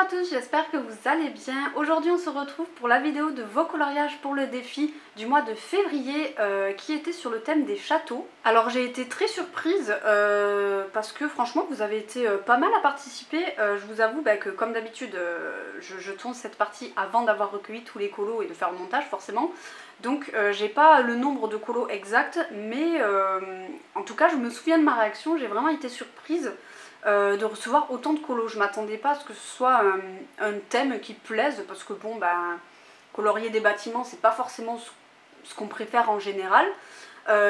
à tous, j'espère que vous allez bien. Aujourd'hui on se retrouve pour la vidéo de vos coloriages pour le défi du mois de février qui était sur le thème des châteaux. Alors j'ai été très surprise parce que franchement vous avez été pas mal à participer. Je vous avoue que comme d'habitude je tourne cette partie avant d'avoir recueilli tous les colos et de faire le montage forcément. Donc j'ai pas le nombre de colos exact, mais en tout cas je me souviens de ma réaction, j'ai vraiment été surprise de recevoir autant de colos. Je m'attendais pas à ce que ce soit un thème qui plaise, parce que bon, colorier des bâtiments, c'est pas forcément ce qu'on préfère en général.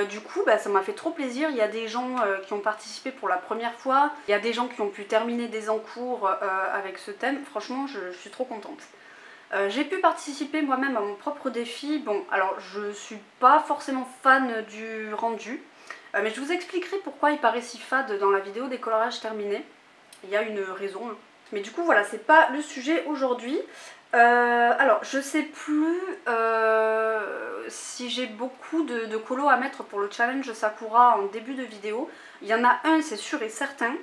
Du coup, ça m'a fait trop plaisir. Il y a des gens qui ont participé pour la première fois, il y a des gens qui ont pu terminer des encours avec ce thème. Franchement, je suis trop contente. J'ai pu participer moi-même à mon propre défi. Bon, alors je suis pas forcément fan du rendu, mais je vous expliquerai pourquoi il paraît si fade dans la vidéo des coloriages terminés. Il y a une raison. Mais du coup voilà, c'est pas le sujet aujourd'hui. Alors je sais plus si j'ai beaucoup de colos à mettre pour le challenge Sakura en début de vidéo. Il y en a un, c'est sûr et certain.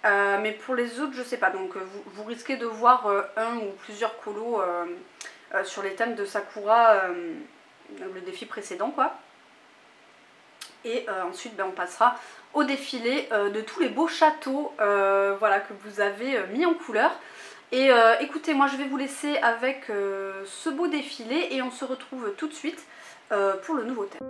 Mais pour les autres je sais pas, donc vous risquez de voir un ou plusieurs colos sur les thèmes de Sakura, le défi précédent quoi. Et ensuite on passera au défilé de tous les beaux châteaux voilà, que vous avez mis en couleur. Et écoutez, moi je vais vous laisser avec ce beau défilé et on se retrouve tout de suite pour le nouveau thème.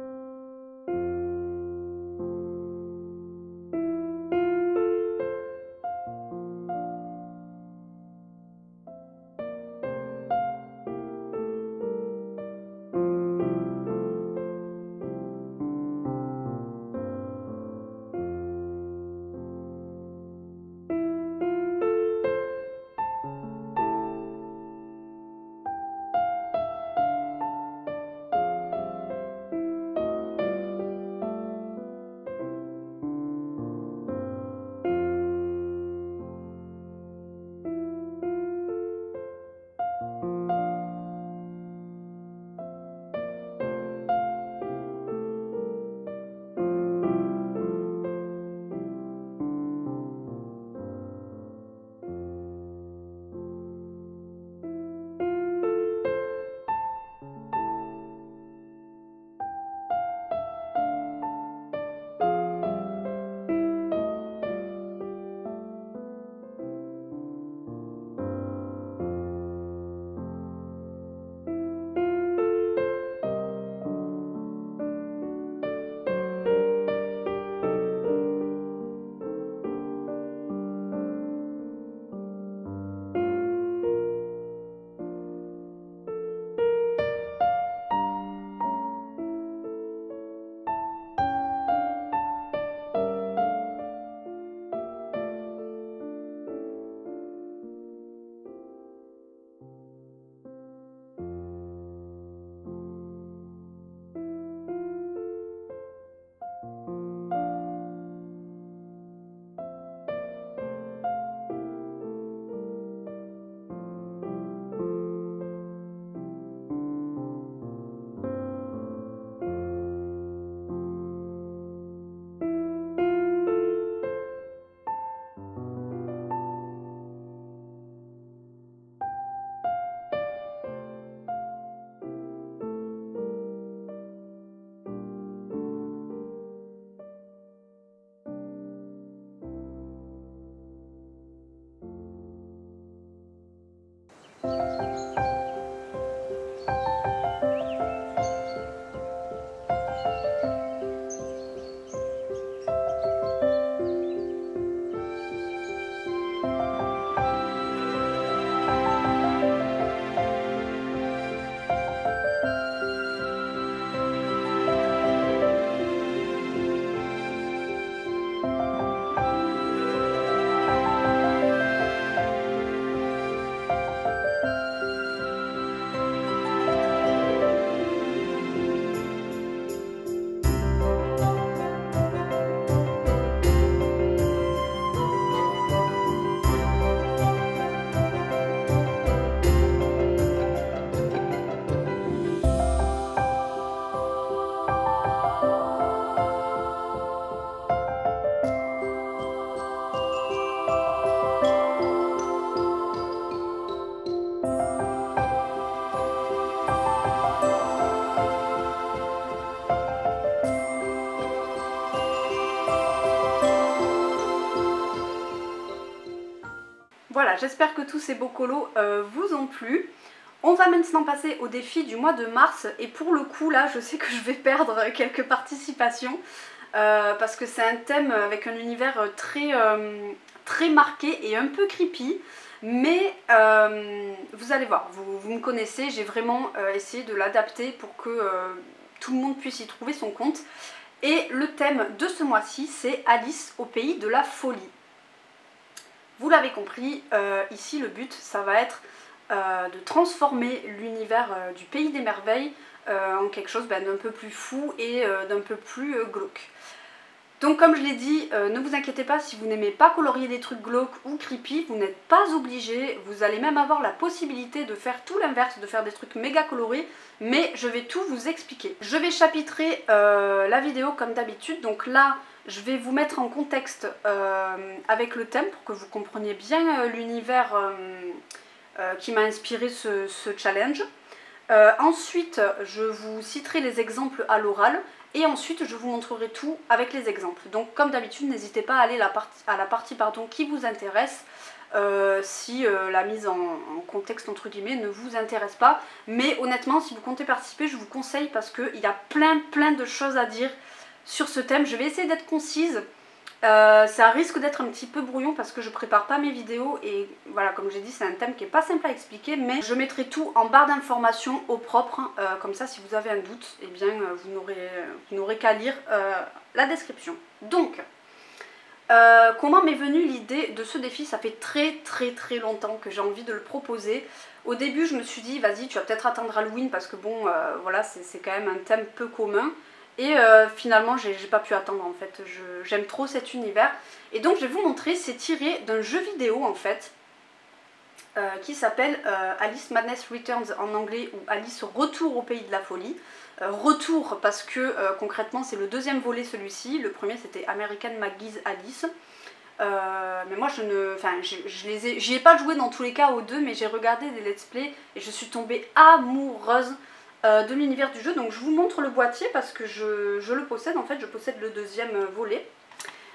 j'espère que tous ces beaux colos vous ont plu. On va maintenant passer au défi du mois de mars et pour le coup là je sais que je vais perdre quelques participations parce que c'est un thème avec un univers très marqué et un peu creepy. Mais vous allez voir, vous me connaissez, j'ai vraiment essayé de l'adapter pour que tout le monde puisse y trouver son compte. Et le thème de ce mois-ci, c'est Alice au pays de la folie. Vous l'avez compris, ici le but, ça va être de transformer l'univers du pays des merveilles en quelque chose d'un peu plus fou et d'un peu plus glauque. Donc comme je l'ai dit, ne vous inquiétez pas si vous n'aimez pas colorier des trucs glauques ou creepy, vous n'êtes pas obligé, vous allez même avoir la possibilité de faire tout l'inverse, de faire des trucs méga colorés, mais je vais tout vous expliquer. Je vais chapitrer la vidéo comme d'habitude, donc là je vais vous mettre en contexte avec le thème pour que vous compreniez bien l'univers qui m'a inspiré ce challenge. Ensuite je vous citerai les exemples à l'oral. Et ensuite je vous montrerai tout avec les exemples. Donc comme d'habitude n'hésitez pas à aller à la partie qui vous intéresse si la mise en contexte entre guillemets ne vous intéresse pas. Mais honnêtement si vous comptez participer je vous conseille parce qu'il y a plein de choses à dire sur ce thème. Je vais essayer d'être concise. Ça risque d'être un petit peu brouillon parce que je prépare pas mes vidéos et voilà, comme j'ai dit c'est un thème qui est pas simple à expliquer, mais je mettrai tout en barre d'informations au propre, comme ça si vous avez un doute, eh bien vous n'aurez qu'à lire la description. Donc comment m'est venue l'idée de ce défi? Ça fait très longtemps que j'ai envie de le proposer. Au début je me suis dit vas-y tu vas peut-être attendre Halloween parce que bon voilà c'est quand même un thème peu commun. Et finalement j'ai pas pu attendre en fait, j'aime trop cet univers. Et donc je vais vous montrer, c'est tiré d'un jeu vidéo en fait, qui s'appelle Alice Madness Returns en anglais, ou Alice Retour au pays de la folie. Retour parce que concrètement c'est le deuxième volet celui-ci, le premier c'était American McGee's Alice. Mais moi j'y ai pas joué dans tous les cas aux deux, mais j'ai regardé des let's play et je suis tombée amoureuse de l'univers du jeu. Donc je vous montre le boîtier parce que je le possède, en fait je possède le deuxième volet.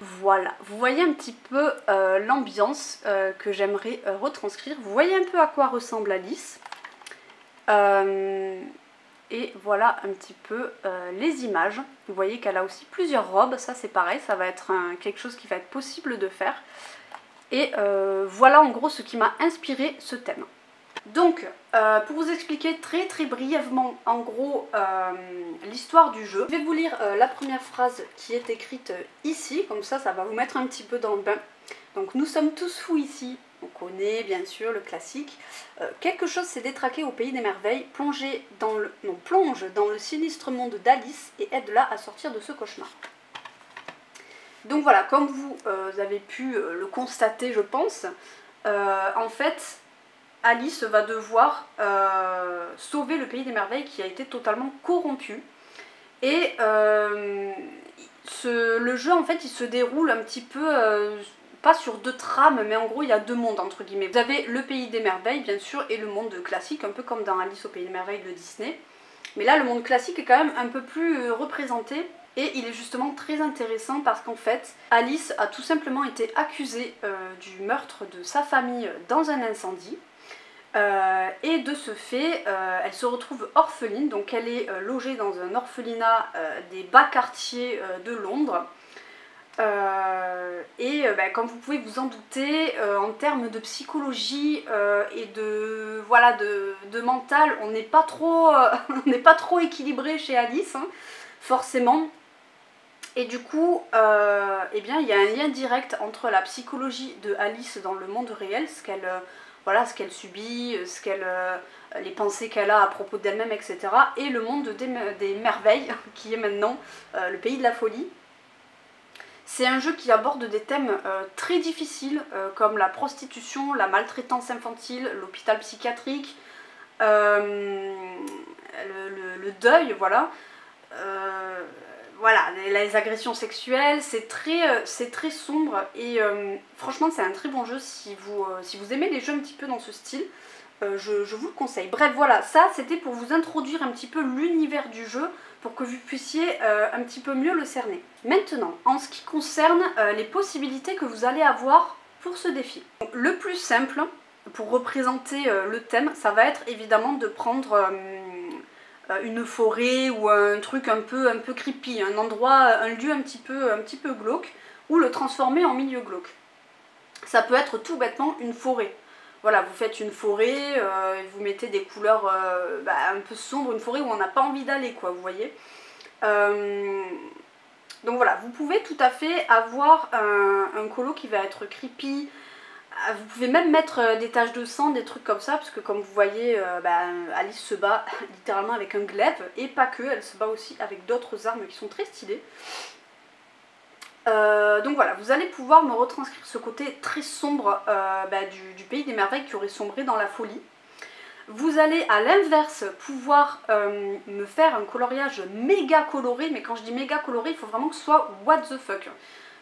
Voilà, vous voyez un petit peu l'ambiance que j'aimerais retranscrire. Vous voyez un peu à quoi ressemble Alice. Et voilà un petit peu les images. Vous voyez qu'elle a aussi plusieurs robes, ça c'est pareil, ça va être quelque chose qui va être possible de faire. Et voilà en gros ce qui m'a inspiré ce thème. Donc, pour vous expliquer très brièvement, en gros, l'histoire du jeu, je vais vous lire la première phrase qui est écrite ici, comme ça va vous mettre un petit peu dans le bain. Donc, nous sommes tous fous ici, on connaît bien sûr le classique. Quelque chose s'est détraqué au pays des merveilles, plonge dans le sinistre monde d'Alice et aide-la à sortir de ce cauchemar. Donc voilà, comme vous avez pu le constater, je pense, en fait, Alice va devoir sauver le pays des merveilles qui a été totalement corrompu. Et le jeu en fait il se déroule un petit peu, pas sur deux trames, mais en gros il y a deux mondes entre guillemets. Vous avez le pays des merveilles bien sûr et le monde classique, un peu comme dans Alice au pays des merveilles de Disney. Mais là le monde classique est quand même un peu plus représenté. Et il est justement très intéressant parce qu'en fait, Alice a tout simplement été accusée du meurtre de sa famille dans un incendie. Et de ce fait, elle se retrouve orpheline, donc elle est logée dans un orphelinat des bas quartiers de Londres. Comme vous pouvez vous en douter, en termes de psychologie et de mental, on n'est pas trop équilibré chez Alice, hein, forcément. Et du coup, il y a un lien direct entre la psychologie de Alice dans le monde réel, ce qu'elle subit, les pensées qu'elle a à propos d'elle-même, etc. Et le monde des merveilles, qui est maintenant le pays de la folie. C'est un jeu qui aborde des thèmes très difficiles, comme la prostitution, la maltraitance infantile, l'hôpital psychiatrique, le deuil, voilà. Voilà, les agressions sexuelles, c'est très sombre et franchement c'est un très bon jeu si vous aimez les jeux un petit peu dans ce style, je vous le conseille. Bref voilà, ça c'était pour vous introduire un petit peu l'univers du jeu pour que vous puissiez un petit peu mieux le cerner. Maintenant, en ce qui concerne les possibilités que vous allez avoir pour ce défi. Donc, le plus simple pour représenter le thème, ça va être évidemment de prendre une forêt ou un truc un peu creepy, un endroit, un lieu un petit peu glauque, ou le transformer en milieu glauque. Ça peut être tout bêtement une forêt. Voilà, vous faites une forêt, vous mettez des couleurs un peu sombres, une forêt où on n'a pas envie d'aller, quoi, vous voyez. Donc voilà, vous pouvez tout à fait avoir un colo qui va être creepy. Vous pouvez même mettre des taches de sang, des trucs comme ça, parce que comme vous voyez, Alice se bat littéralement avec un glaive, et pas que, elle se bat aussi avec d'autres armes qui sont très stylées. Donc voilà, vous allez pouvoir me retranscrire ce côté très sombre du Pays des Merveilles qui aurait sombré dans la folie. Vous allez à l'inverse pouvoir me faire un coloriage méga coloré, mais quand je dis méga coloré, il faut vraiment que ce soit what the fuck.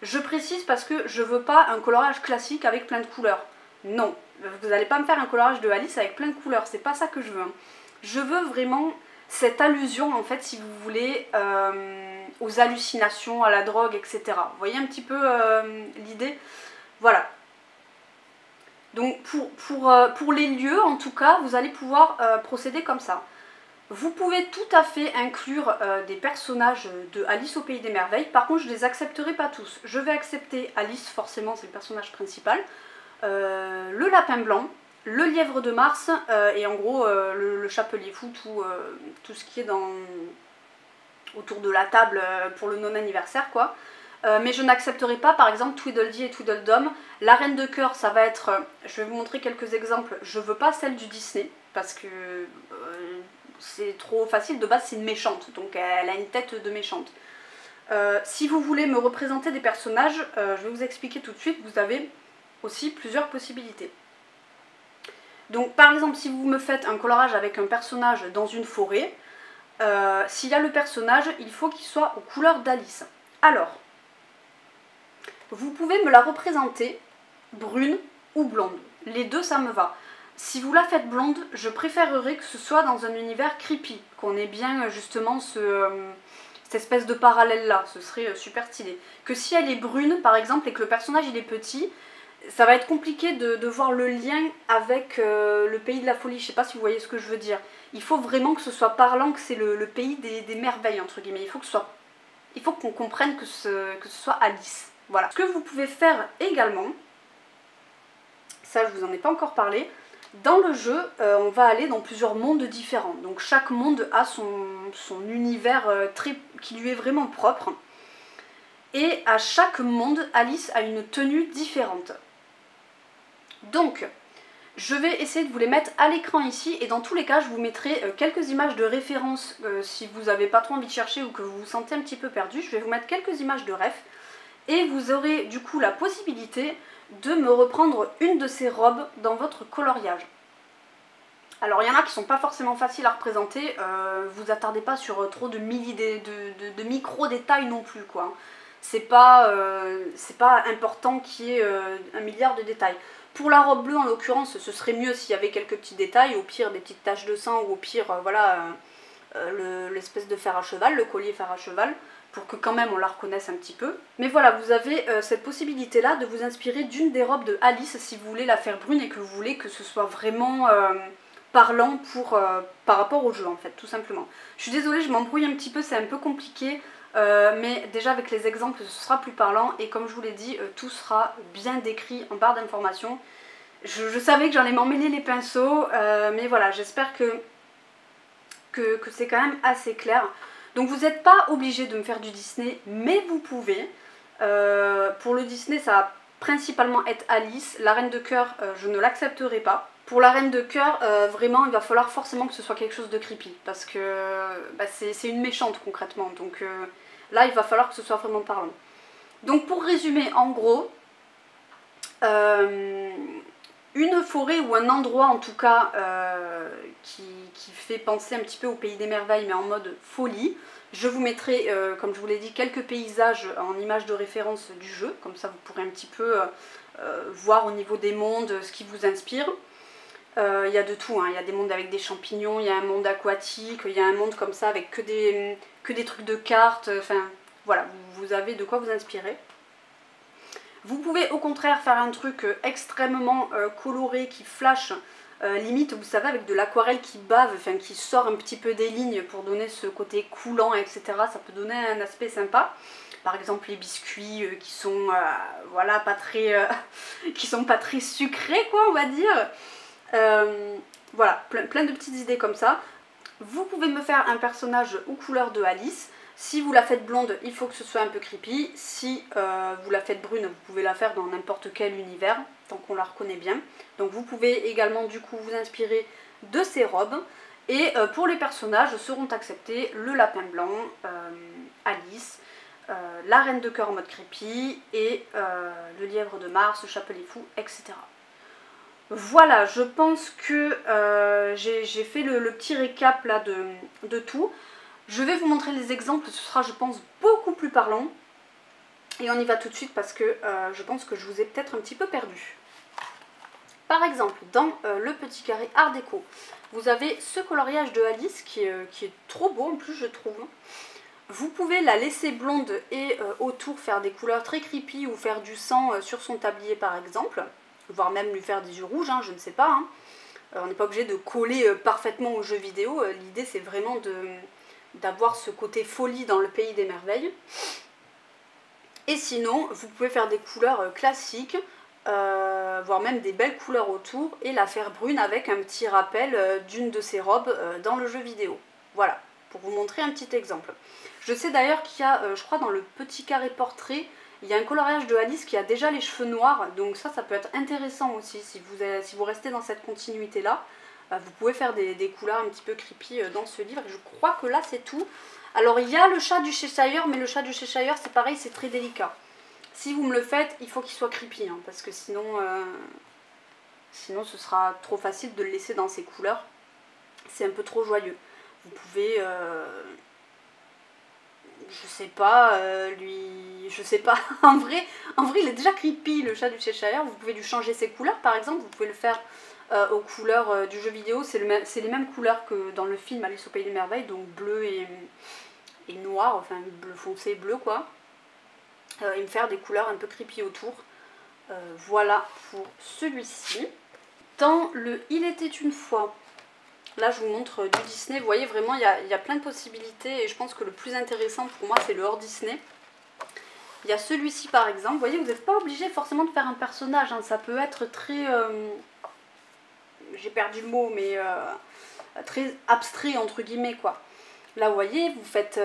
Je précise parce que je veux pas un coloriage classique avec plein de couleurs. Non, vous n'allez pas me faire un coloriage de Alice avec plein de couleurs, c'est pas ça que je veux. Je veux vraiment cette allusion, en fait, si vous voulez, aux hallucinations, à la drogue, etc. Vous voyez un petit peu l'idée? Voilà. Donc pour les lieux, en tout cas, vous allez pouvoir procéder comme ça. Vous pouvez tout à fait inclure des personnages de Alice au Pays des Merveilles. Par contre, je ne les accepterai pas tous. Je vais accepter Alice, forcément, c'est le personnage principal. Le lapin blanc, le lièvre de Mars et en gros le chapelier fou, tout ce qui est autour de la table pour le non-anniversaire, quoi. Mais je n'accepterai pas par exemple Tweedledee et Tweedledum. La reine de cœur, ça va être, je vais vous montrer quelques exemples, je veux pas celle du Disney parce que c'est trop facile, de base c'est une méchante, donc elle a une tête de méchante. Si vous voulez me représenter des personnages, je vais vous expliquer tout de suite, vous avez aussi plusieurs possibilités. Donc par exemple si vous me faites un colorage avec un personnage dans une forêt, s'il y a le personnage, il faut qu'il soit aux couleurs d'Alice. Alors, vous pouvez me la représenter brune ou blonde. Les deux, ça me va. Si vous la faites blonde, je préférerais que ce soit dans un univers creepy, qu'on ait bien justement cette espèce de parallèle là, ce serait super stylé. Que si elle est brune par exemple et que le personnage il est petit, ça va être compliqué de voir le lien avec le pays de la folie, je sais pas si vous voyez ce que je veux dire. Il faut vraiment que ce soit parlant, que c'est le pays des merveilles entre guillemets, il faut qu'on comprenne que ce soit Alice. Voilà. Ce que vous pouvez faire également, ça je vous en ai pas encore parlé, dans le jeu on va aller dans plusieurs mondes différents. Donc chaque monde a son univers qui lui est vraiment propre. Et à chaque monde, Alice a une tenue différente. Donc, je vais essayer de vous les mettre à l'écran ici et dans tous les cas, je vous mettrai quelques images de référence si vous n'avez pas trop envie de chercher ou que vous vous sentez un petit peu perdu. Je vais vous mettre quelques images de ref. Et vous aurez du coup la possibilité de me reprendre une de ces robes dans votre coloriage. Alors il y en a qui sont pas forcément faciles à représenter, vous attardez pas sur trop de micro détails non plus, quoi. C'est pas important qu'il y ait un milliard de détails. Pour la robe bleue en l'occurrence, ce serait mieux s'il y avait quelques petits détails, au pire des petites taches de sang ou au pire voilà l'espèce de fer à cheval, le collier fer à cheval, pour que quand même on la reconnaisse un petit peu. Mais voilà, vous avez cette possibilité là de vous inspirer d'une des robes de Alice si vous voulez la faire brune et que vous voulez que ce soit vraiment parlant par rapport au jeu en fait, tout simplement. Je suis désolée, je m'embrouille un petit peu, c'est un peu compliqué, mais déjà avec les exemples ce sera plus parlant et comme je vous l'ai dit, tout sera bien décrit en barre d'informations. Je savais que j'allais m'emmêler les pinceaux, mais voilà, j'espère que c'est quand même assez clair. Donc vous n'êtes pas obligé de me faire du Disney, mais vous pouvez. Pour le Disney, ça va principalement être Alice. La Reine de Cœur, je ne l'accepterai pas. Pour la Reine de Cœur, vraiment, il va falloir forcément que ce soit quelque chose de creepy. Parce que c'est une méchante concrètement. Donc là, il va falloir que ce soit vraiment parlant. Donc pour résumer, en gros, une forêt ou un endroit en tout cas qui fait penser un petit peu au Pays des Merveilles mais en mode folie. Je vous mettrai, comme je vous l'ai dit, quelques paysages en images de référence du jeu, comme ça vous pourrez un petit peu voir au niveau des mondes ce qui vous inspire. Il y a de tout, hein. Il y a des mondes avec des champignons, il y a un monde aquatique, il y a un monde comme ça avec que des trucs de cartes, enfin voilà, vous avez de quoi vous inspirer. Vous pouvez au contraire faire un truc extrêmement coloré qui flash, limite vous savez avec de l'aquarelle qui bave, enfin qui sort un petit peu des lignes pour donner ce côté coulant, etc. Ça peut donner un aspect sympa. Par exemple les biscuits qui sont voilà pas très qui sont pas très sucrés quoi on va dire. Voilà, plein de petites idées comme ça. Vous pouvez me faire un personnage aux couleurs de Alice. Si vous la faites blonde, il faut que ce soit un peu creepy. Si vous la faites brune, vous pouvez la faire dans n'importe quel univers, tant qu'on la reconnaît bien. Donc vous pouvez également du coup vous inspirer de ces robes. Et pour les personnages seront acceptés le lapin blanc, Alice, la reine de cœur en mode creepy et le lièvre de Mars, le chapelet fou, etc. Voilà, je pense que j'ai fait le petit récap là de tout. Je vais vous montrer les exemples, ce sera je pense beaucoup plus parlant. Et on y va tout de suite parce que je pense que je vous ai peut-être un petit peu perdu. Par exemple, dans le petit carré art déco, vous avez ce coloriage de Alice qui est trop beau en plus je trouve. Vous pouvez la laisser blonde et autour faire des couleurs très creepy ou faire du sang sur son tablier par exemple. Voire même lui faire des yeux rouges, hein, je ne sais pas. Hein. On n'est pas obligé de coller parfaitement au jeu vidéo. L'idée c'est vraiment d'avoir ce côté folie dans le pays des merveilles. Et sinon, vous pouvez faire des couleurs classiques, voire même des belles couleurs autour, et la faire brune avec un petit rappel d'une de ses robes dans le jeu vidéo. Voilà, pour vous montrer un petit exemple. Je sais d'ailleurs qu'il y a, je crois dans le petit carré portrait, il y a un coloriage de Alice qui a déjà les cheveux noirs, donc ça peut être intéressant aussi si vous restez dans cette continuité-là. Vous pouvez faire des couleurs un petit peu creepy dans ce livre. Je crois que là c'est tout. Alors il y a le chat du Cheshire, mais le chat du Cheshire c'est pareil, c'est très délicat. Si vous me le faites, il faut qu'il soit creepy, hein, parce que sinon ce sera trop facile de le laisser dans ces couleurs. C'est un peu trop joyeux. Vous pouvez... je sais pas, je sais pas, en vrai il est déjà creepy le chat du Cheshire, vous pouvez lui changer ses couleurs par exemple, vous pouvez le faire aux couleurs du jeu vidéo, c'est les mêmes couleurs que dans le film Alice au Pays des Merveilles, donc bleu et noir, enfin bleu foncé et bleu quoi, et me faire des couleurs un peu creepy autour. Voilà pour celui-ci. Dans le Il était une fois, là je vous montre du Disney, vous voyez vraiment il y a plein de possibilités et je pense que le plus intéressant pour moi c'est le hors Disney. Il y a celui-ci par exemple, vous voyez vous n'êtes pas obligé forcément de faire un personnage, hein. Ça peut être très, j'ai perdu le mot mais très abstrait entre guillemets quoi. Là vous voyez vous faites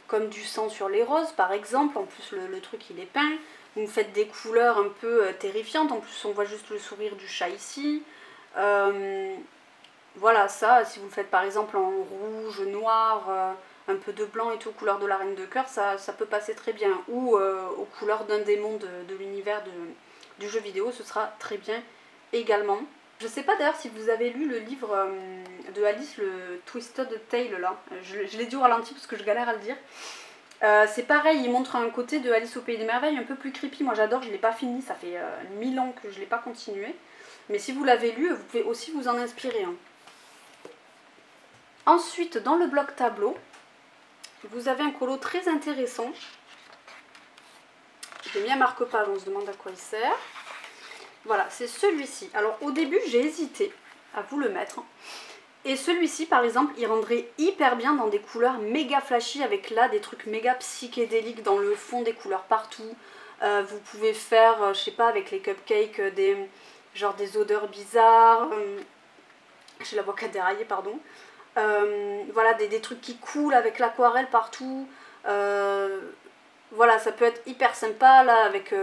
comme du sang sur les roses par exemple, en plus le truc il est peint, vous faites des couleurs un peu terrifiantes, en plus on voit juste le sourire du chat ici. Voilà, ça, si vous le faites par exemple en rouge, noir, un peu de blanc et tout, couleur de la reine de cœur, ça peut passer très bien. Ou aux couleurs d'un démon de l'univers du jeu vidéo, ce sera très bien également. Je sais pas d'ailleurs si vous avez lu le livre de Alice, le Twisted Tale là. Je l'ai dit au ralenti parce que je galère à le dire. C'est pareil, il montre un côté de Alice au Pays des Merveilles un peu plus creepy. Moi j'adore, je ne l'ai pas fini, ça fait 1000 ans que je ne l'ai pas continué. Mais si vous l'avez lu, vous pouvez aussi vous en inspirer. Hein. Ensuite, dans le bloc tableau, vous avez un colo très intéressant. J'ai mis un marque-page, on se demande à quoi il sert. Voilà, c'est celui-ci. Alors au début, j'ai hésité à vous le mettre. Et celui-ci, par exemple, il rendrait hyper bien dans des couleurs méga flashy, avec là des trucs méga psychédéliques dans le fond, des couleurs partout. Vous pouvez faire, je sais pas, avec les cupcakes, genre des odeurs bizarres. J'ai la voix qui a déraillé, pardon. Voilà, des trucs qui coulent avec l'aquarelle partout. Voilà, ça peut être hyper sympa, là, avec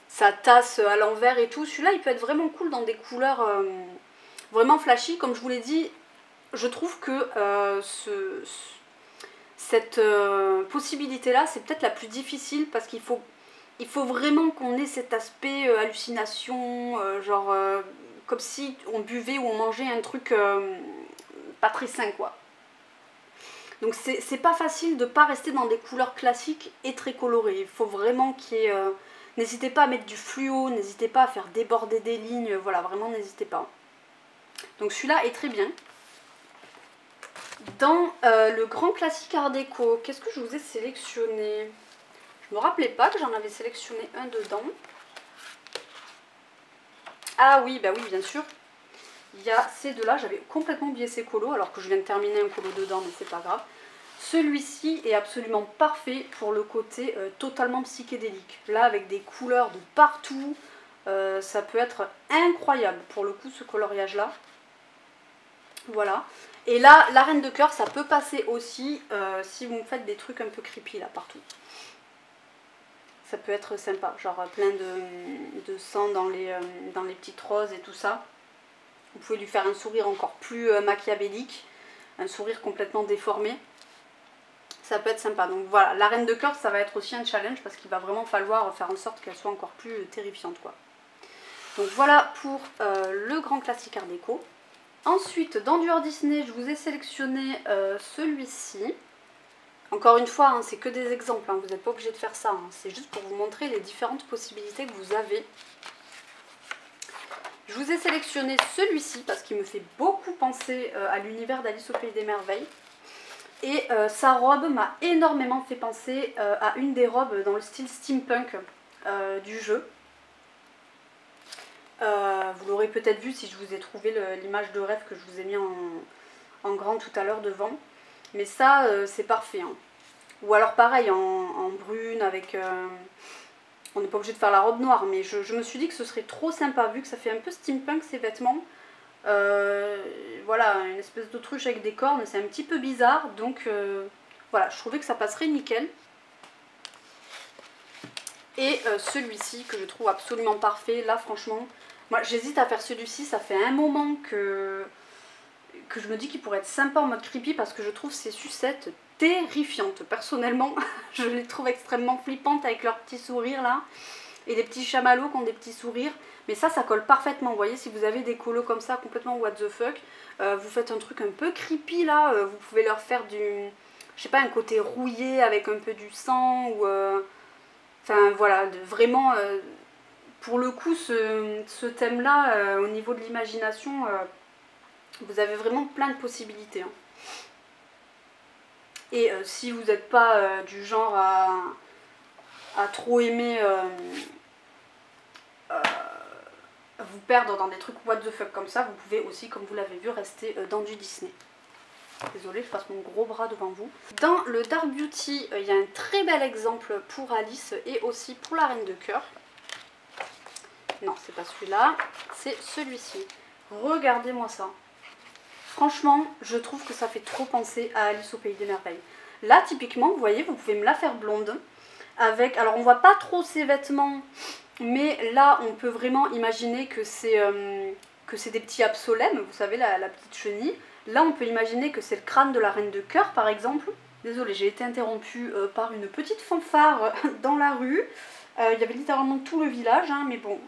sa tasse à l'envers et tout. Celui-là, il peut être vraiment cool dans des couleurs vraiment flashy. Comme je vous l'ai dit, je trouve que cette possibilité-là, c'est peut-être la plus difficile parce qu'il faut vraiment qu'on ait cet aspect hallucination, genre comme si on buvait ou on mangeait un truc pas très sain quoi. Donc c'est pas facile de pas rester dans des couleurs classiques et très colorées. Il faut vraiment qu'il y ait... n'hésitez pas à mettre du fluo, n'hésitez pas à faire déborder des lignes, voilà, vraiment n'hésitez pas. Donc celui-là est très bien. Dans le grand classique art déco, qu'est-ce que je vous ai sélectionné? Je me rappelais pas que j'en avais sélectionné un dedans. Ah oui, bah oui, bien sûr. Il y a ces deux-là, j'avais complètement oublié ces colos, alors que je viens de terminer un colo dedans, mais c'est pas grave. Celui-ci est absolument parfait pour le côté totalement psychédélique. Là, avec des couleurs de partout, ça peut être incroyable pour le coup, ce coloriage-là. Voilà. Et là, la reine de cœur, ça peut passer aussi si vous me faites des trucs un peu creepy, là, partout. Ça peut être sympa, genre plein de sang dans les petites roses et tout ça. Vous pouvez lui faire un sourire encore plus machiavélique, un sourire complètement déformé. Ça peut être sympa. Donc voilà, la reine de cœur, ça va être aussi un challenge parce qu'il va vraiment falloir faire en sorte qu'elle soit encore plus terrifiante, quoi. Donc voilà pour le grand classique art déco. Ensuite, dans du hors Disney, je vous ai sélectionné celui-ci. Encore une fois, hein, c'est que des exemples, hein, vous n'êtes pas obligé de faire ça. Hein, c'est juste pour vous montrer les différentes possibilités que vous avez. Je vous ai sélectionné celui-ci parce qu'il me fait beaucoup penser à l'univers d'Alice au Pays des Merveilles. Et sa robe m'a énormément fait penser à une des robes dans le style steampunk du jeu. Vous l'aurez peut-être vu si je vous ai trouvé l'image de rêve que je vous ai mis en grand tout à l'heure devant. Mais ça, c'est parfait. Hein. Ou alors pareil, en brune, avec... on n'est pas obligé de faire la robe noire, mais je me suis dit que ce serait trop sympa, vu que ça fait un peu steampunk ces vêtements. Voilà, une espèce d'autruche avec des cornes, c'est un petit peu bizarre, donc voilà, je trouvais que ça passerait nickel. Et celui-ci, que je trouve absolument parfait, là franchement, moi j'hésite à faire celui-ci, ça fait un moment que je me dis qu'il pourrait être sympa en mode creepy, parce que je trouve ces sucettes terrifiantes. Personnellement, je les trouve extrêmement flippantes avec leurs petits sourires là, et des petits chamallows qui ont des petits sourires. Mais ça colle parfaitement. Vous voyez, si vous avez des colos comme ça, complètement what the fuck, vous faites un truc un peu creepy là, vous pouvez leur faire du... je sais pas, un côté rouillé avec un peu du sang, ou... enfin voilà, vraiment... pour le coup, ce thème là, au niveau de l'imagination, vous avez vraiment plein de possibilités. Hein. Et si vous n'êtes pas du genre à trop aimer vous perdre dans des trucs what the fuck comme ça, vous pouvez aussi, comme vous l'avez vu, rester dans du Disney. Désolée, je passe mon gros bras devant vous. Dans le Dark Beauty, il y a un très bel exemple pour Alice et aussi pour la Reine de Cœur. Non, c'est pas celui-là, c'est celui-ci. Regardez-moi ça. Franchement, je trouve que ça fait trop penser à Alice au Pays des Merveilles. Là, typiquement, vous voyez, vous pouvez me la faire blonde. Avec, alors on voit pas trop ses vêtements, mais là, on peut vraiment imaginer que c'est des petits absolèmes, vous savez, la petite chenille. Là, on peut imaginer que c'est le crâne de la Reine de Cœur, par exemple. Désolée, j'ai été interrompue par une petite fanfare dans la rue. Il y avait littéralement tout le village, hein, mais bon...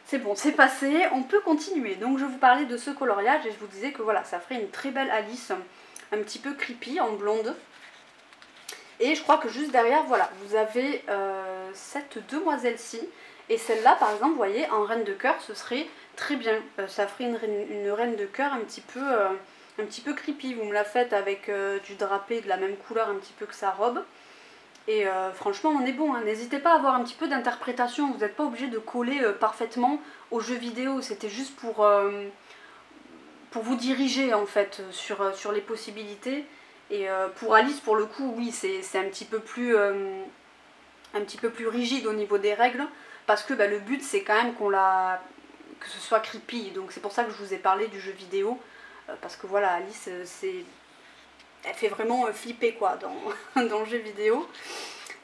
c'est bon, c'est passé, on peut continuer. Donc je vous parlais de ce coloriage et je vous disais que voilà, ça ferait une très belle Alice, un petit peu creepy, en blonde. Et je crois que juste derrière, voilà, vous avez cette demoiselle-ci. Et celle-là, par exemple, vous voyez, en reine de cœur, ce serait très bien. Ça ferait une reine de cœur un petit peu creepy. Vous me la faites avec du drapé de la même couleur un petit peu que sa robe. Et franchement, on est bon, hein. N'hésitez pas à avoir un petit peu d'interprétation, vous n'êtes pas obligé de coller parfaitement aux jeux vidéo, c'était juste pour vous diriger en fait sur les possibilités. Et pour Alice, pour le coup, oui, c'est un petit peu plus rigide au niveau des règles, parce que bah, le but c'est quand même que ce soit creepy, donc c'est pour ça que je vous ai parlé du jeu vidéo, parce que voilà, Alice, elle fait vraiment flipper quoi dans le jeu vidéo.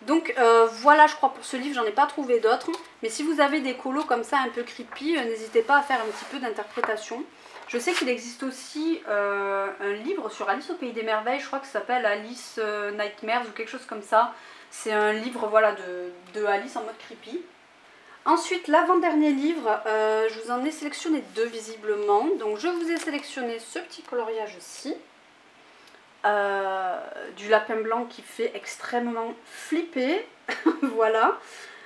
Donc voilà, je crois pour ce livre, j'en ai pas trouvé d'autres. Mais si vous avez des colos comme ça un peu creepy, n'hésitez pas à faire un petit peu d'interprétation. Je sais qu'il existe aussi un livre sur Alice au Pays des Merveilles, je crois que ça s'appelle Alice Nightmares ou quelque chose comme ça. C'est un livre voilà, de Alice en mode creepy. Ensuite, l'avant-dernier livre, je vous en ai sélectionné deux visiblement. Donc je vous ai sélectionné ce petit coloriage-ci. Du lapin blanc qui fait extrêmement flipper. Voilà.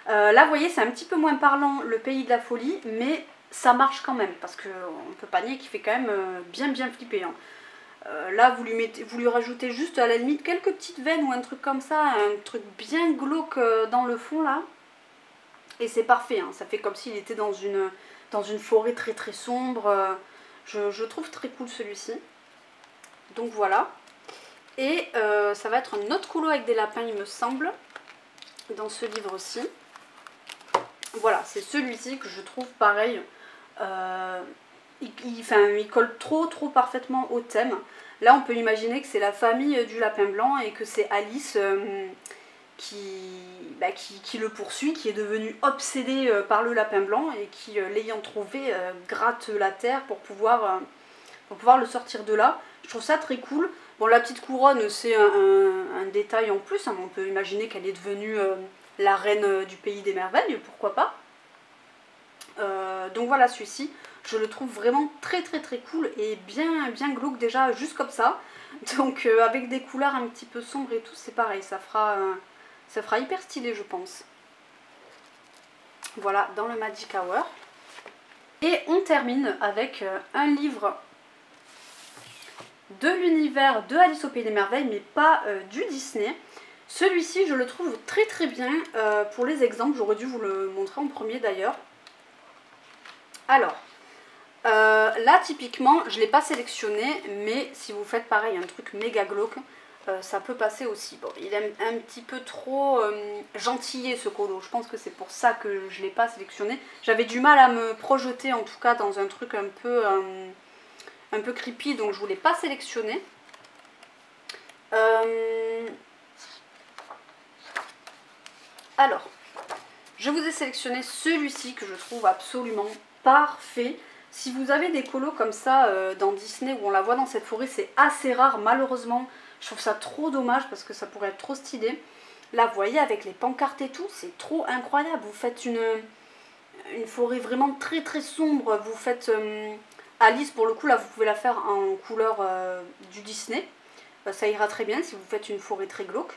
Là, vous voyez, c'est un petit peu moins parlant, le pays de la folie, mais ça marche quand même, parce qu'on peut pas nier qu'il fait quand même bien flipper. Hein. Là, vous lui rajoutez juste à la limite quelques petites veines ou un truc comme ça, un truc bien glauque dans le fond là. Et c'est parfait, hein. Ça fait comme s'il était dans une dans une forêt très très sombre. Je trouve très cool celui-ci. Donc voilà. Et ça va être un autre colo avec des lapins, il me semble, dans ce livre-ci. Voilà, c'est celui-ci que je trouve pareil. Il colle trop parfaitement au thème. Là, on peut imaginer que c'est la famille du lapin blanc et que c'est Alice qui le poursuit, qui est devenue obsédée par le lapin blanc et qui, l'ayant trouvé, gratte la terre pour pouvoir le sortir de là. Je trouve ça très cool. Bon, la petite couronne, c'est un détail en plus. Hein. On peut imaginer qu'elle est devenue la reine du pays des merveilles, pourquoi pas. Donc voilà, celui-ci, je le trouve vraiment très cool et bien glauque déjà, juste comme ça. Donc avec des couleurs un petit peu sombres et tout, c'est pareil, ça fera hyper stylé, je pense. Voilà, dans le Magic Hour. Et on termine avec un livre de l'univers de Alice au Pays des Merveilles, mais pas du Disney. Celui-ci, je le trouve très bien. Pour les exemples, j'aurais dû vous le montrer en premier d'ailleurs. Alors, là typiquement, je ne l'ai pas sélectionné, mais si vous faites pareil, un truc méga glauque, ça peut passer aussi. Bon, il est un petit peu trop gentillé ce colo, je pense que c'est pour ça que je ne l'ai pas sélectionné. J'avais du mal à me projeter en tout cas dans un truc un peu creepy, donc je ne voulais pas sélectionner. Alors, je vous ai sélectionné celui-ci que je trouve absolument parfait. Si vous avez des colos comme ça dans Disney où on la voit dans cette forêt, c'est assez rare malheureusement. Je trouve ça trop dommage parce que ça pourrait être trop stylé. Là, vous voyez, avec les pancartes et tout, c'est trop incroyable. Vous faites une forêt vraiment très sombre. Vous faites Alice, pour le coup, là, vous pouvez la faire en couleur du Disney. Ça ira très bien si vous faites une forêt très glauque.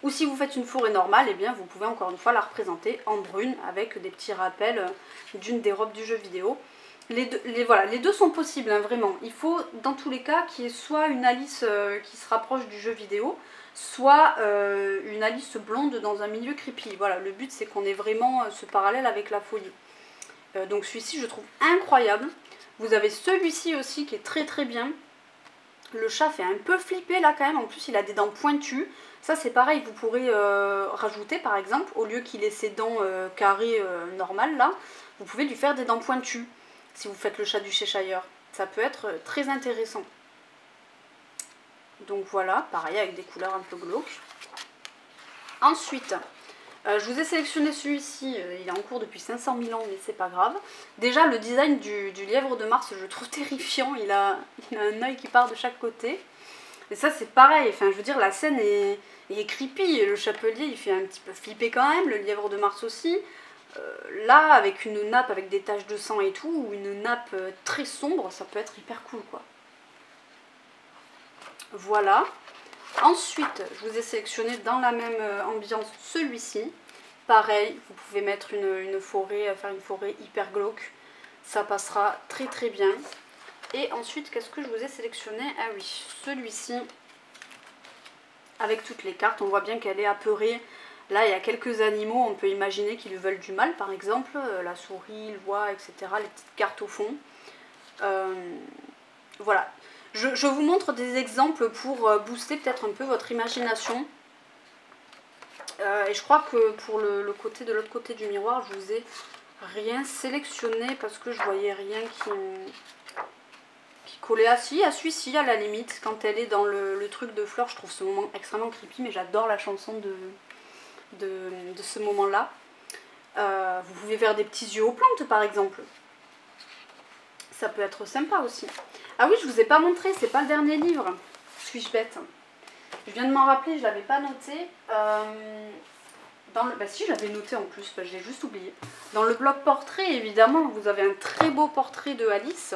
Ou si vous faites une forêt normale, eh bien vous pouvez encore une fois la représenter en brune avec des petits rappels d'une des robes du jeu vidéo. Voilà, les deux sont possibles, hein, vraiment. Il faut dans tous les cas qu'il y ait soit une Alice qui se rapproche du jeu vidéo, soit une Alice blonde dans un milieu creepy. Voilà, le but c'est qu'on ait vraiment ce parallèle avec la folie. Donc celui-ci je trouve incroyable. Vous avez celui-ci aussi qui est très bien. Le chat fait un peu flipper là quand même, en plus il a des dents pointues. Ça c'est pareil, vous pourrez rajouter par exemple, au lieu qu'il ait ses dents carrées normales là, vous pouvez lui faire des dents pointues, si vous faites le chat du Cheshire. Ça peut être très intéressant. Donc voilà, pareil avec des couleurs un peu glauques. Ensuite, je vous ai sélectionné celui-ci, il est en cours depuis 500 000 ans mais c'est pas grave. Déjà le design du lièvre de Mars je le trouve terrifiant, il a un œil qui part de chaque côté. Et ça c'est pareil, enfin je veux dire la scène est creepy, le chapelier il fait un petit peu flipper quand même, le lièvre de Mars aussi. Là avec une nappe avec des taches de sang et tout, ou une nappe très sombre, ça peut être hyper cool quoi. Voilà. Ensuite, je vous ai sélectionné dans la même ambiance celui-ci. Pareil, vous pouvez mettre une forêt, faire une forêt hyper glauque. Ça passera très bien. Et ensuite, qu'est-ce que je vous ai sélectionné? Ah oui, celui-ci. Avec toutes les cartes, on voit bien qu'elle est apeurée. Là, il y a quelques animaux, on peut imaginer qu'ils lui veulent du mal, par exemple. La souris, l'oie, etc. Les petites cartes au fond. Voilà. Je vous montre des exemples pour booster peut-être un peu votre imagination. Et je crois que pour le côté de l'autre côté du miroir, je vous ai rien sélectionné parce que je voyais rien qui collait. Ah si, à celui-ci à la limite, quand elle est dans le truc de fleurs, je trouve ce moment extrêmement creepy, mais j'adore la chanson de ce moment-là. Vous pouvez faire des petits yeux aux plantes par exemple. Ça peut être sympa aussi. Ah oui, je vous ai pas montré, c'est pas le dernier livre. Suis-je bête? Je viens de m'en rappeler, je l'avais pas noté. Bah si, je l'avais noté en plus, bah, je l'ai juste oublié. Dans le bloc portrait, évidemment, vous avez un très beau portrait de Alice.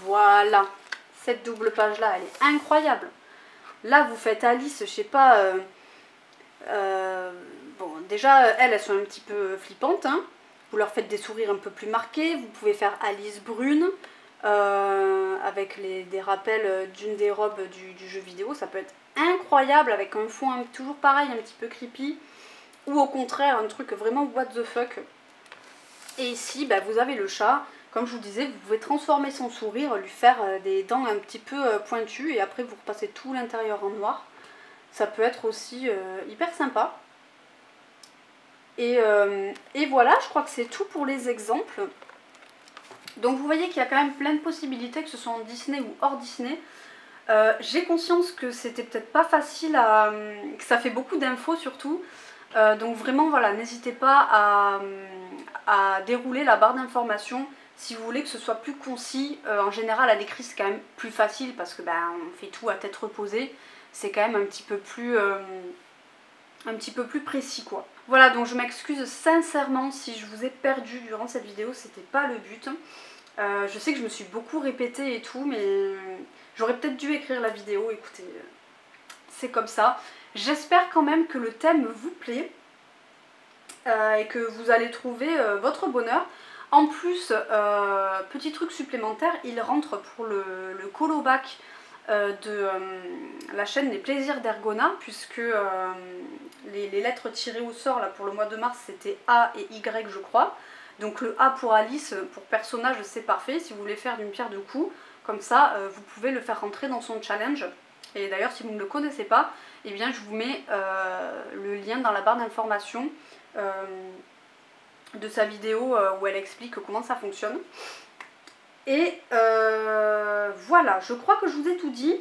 Voilà, cette double page-là, elle est incroyable. Là, vous faites Alice, je sais pas... bon, déjà, elles sont un petit peu flippantes, hein. Vous leur faites des sourires un peu plus marqués. Vous pouvez faire Alice brune avec des rappels d'une des robes du jeu vidéo. Ça peut être incroyable avec un fond toujours pareil, un petit peu creepy. ou au contraire un truc vraiment what the fuck. Et ici bah, vous avez le chat, comme je vous disais, vous pouvez transformer son sourire, lui faire des dents un petit peu pointues et après vous repassez tout l'intérieur en noir. Ça peut être aussi hyper sympa. Et voilà, je crois que c'est tout pour les exemples. Donc vous voyez qu'il y a quand même plein de possibilités, que ce soit en Disney ou hors Disney. J'ai conscience que c'était peut-être pas facile que ça fait beaucoup d'infos surtout. Donc vraiment voilà, n'hésitez pas à dérouler la barre d'informations si vous voulez que ce soit plus concis. En général à l'écrit c'est quand même plus facile parce que ben, on fait tout à tête reposée. C'est quand même un petit peu plus précis quoi. Voilà, donc je m'excuse sincèrement si je vous ai perdu durant cette vidéo, c'était pas le but. Je sais que je me suis beaucoup répétée et tout, mais j'aurais peut-être dû écrire la vidéo, écoutez, c'est comme ça. J'espère quand même que le thème vous plaît et que vous allez trouver votre bonheur. En plus, petit truc supplémentaire, il rentre pour le colo-bac de la chaîne Les Plaisirs d'Ergona, puisque les lettres tirées au sort là, pour le mois de mars c'était A et Y je crois. Donc le A pour Alice, pour personnage c'est parfait, si vous voulez faire d'une pierre deux coups, comme ça vous pouvez le faire rentrer dans son challenge. Et d'ailleurs si vous ne le connaissez pas, eh bien je vous mets le lien dans la barre d'information de sa vidéo où elle explique comment ça fonctionne. Et voilà, je crois que je vous ai tout dit.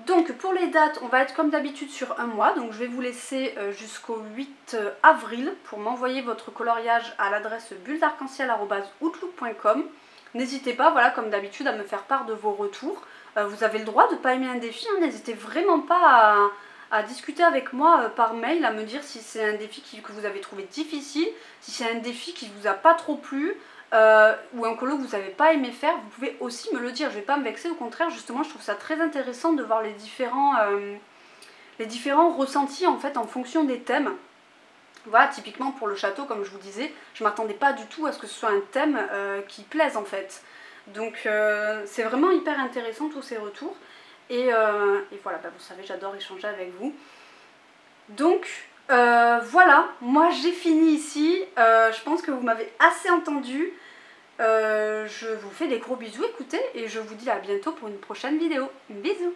Donc pour les dates, on va être comme d'habitude sur un mois, donc je vais vous laisser jusqu'au 8 avril pour m'envoyer votre coloriage à l'adresse bulledarc-en-ciel@outlook.com. N'hésitez pas, voilà, comme d'habitude, à me faire part de vos retours. Vous avez le droit de ne pas aimer un défi, hein, n'hésitez vraiment pas à discuter avec moi par mail, à me dire si c'est un défi que vous avez trouvé difficile, si c'est un défi qui vous a pas trop plu, ou un colo que vous n'avez pas aimé faire, vous pouvez aussi me le dire, je vais pas me vexer, au contraire justement je trouve ça très intéressant de voir les différents ressentis en fait en fonction des thèmes. Voilà, typiquement pour le château comme je vous disais, je m'attendais pas du tout à ce que ce soit un thème qui plaise en fait. Donc c'est vraiment hyper intéressant tous ces retours et voilà, bah, vous savez j'adore échanger avec vous. Donc voilà, moi j'ai fini ici, je pense que vous m'avez assez entendu. Je vous fais des gros bisous, écoutez, et je vous dis à bientôt pour une prochaine vidéo. Bisous!